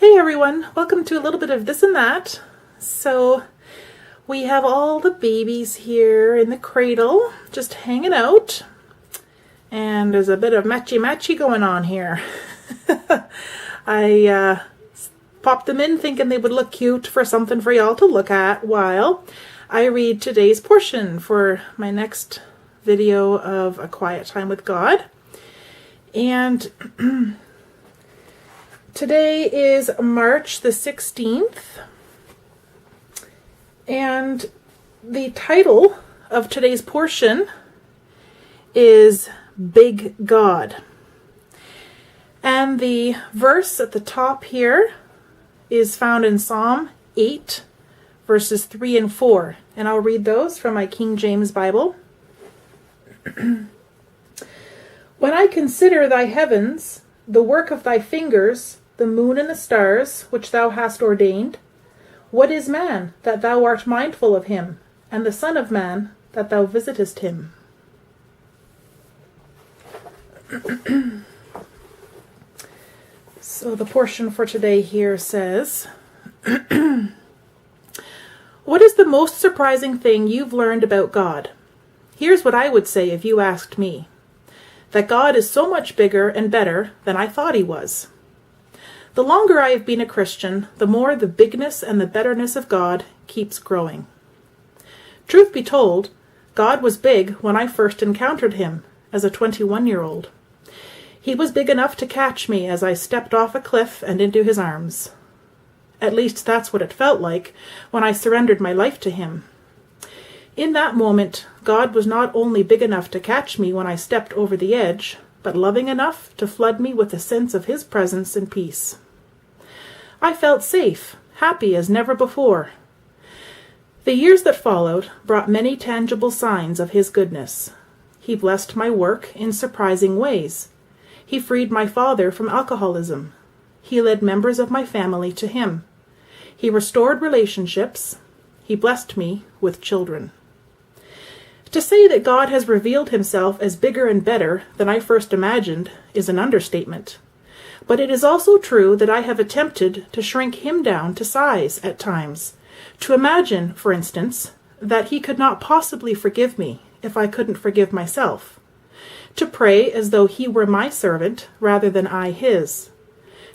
Hey everyone, welcome to a little bit of this and that. So we have all the babies here in the cradle just hanging out, and there's a bit of matchy going on here. I popped them in thinking they would look cute for something for y'all to look at while I read today's portion for my next video of A Quiet Time with God. And today is March the 16th, and the title of today's portion is Big God. And the verse at the top here is found in Psalm 8, verses 3 and 4. And I'll read those from my King James Bible. When I consider thy heavens, the work of thy fingers, the moon and the stars, which thou hast ordained, what is man, that thou art mindful of him, and the son of man, that thou visitest him? So the portion for today here says, what is the most surprising thing you've learned about God? Here's what I would say if you asked me. That God is so much bigger and better than I thought he was. The longer I have been a Christian, the more the bigness and the betterness of God keeps growing. Truth be told, God was big when I first encountered him as a 21-year-old. He was big enough to catch me as I stepped off a cliff and into his arms. At least that's what it felt like when I surrendered my life to him. In that moment, God was not only big enough to catch me when I stepped over the edge, but loving enough to flood me with a sense of his presence and peace. I felt safe, happy as never before. The years that followed brought many tangible signs of his goodness. He blessed my work in surprising ways. He freed my father from alcoholism. He led members of my family to him. He restored relationships. He blessed me with children. To say that God has revealed himself as bigger and better than I first imagined is an understatement. But it is also true that I have attempted to shrink him down to size at times. To imagine, for instance, that he could not possibly forgive me if I couldn't forgive myself. To pray as though he were my servant rather than I his.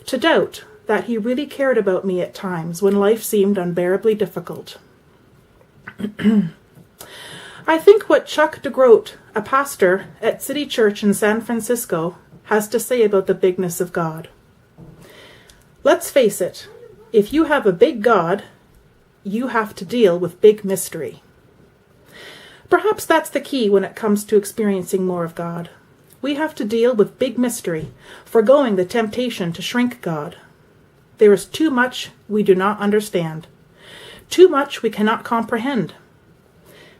To doubt that he really cared about me at times when life seemed unbearably difficult. I think what Chuck DeGroat, a pastor at City Church in San Francisco, has to say about the bigness of God. Let's face it, if you have a big God, you have to deal with big mystery. Perhaps that's the key when it comes to experiencing more of God. We have to deal with big mystery, foregoing the temptation to shrink God. There is too much we do not understand, too much we cannot comprehend.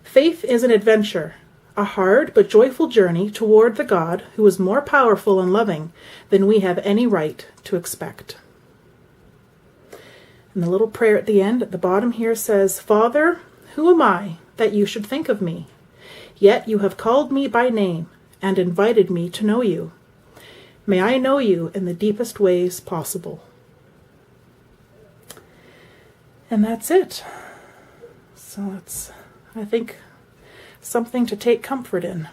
Faith is an adventure, a hard but joyful journey toward the God who is more powerful and loving than we have any right to expect. And the little prayer at the end, at the bottom here says, Father, who am I that you should think of me? Yet you have called me by name and invited me to know you. May I know you in the deepest ways possible. And that's it. So it's, I think, something to take comfort in.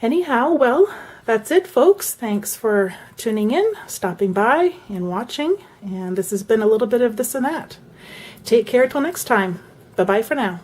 Anyhow, well, that's it, folks. Thanks for tuning in, stopping by, and watching. And this has been a little bit of this and that. Take care till next time. Bye-bye for now.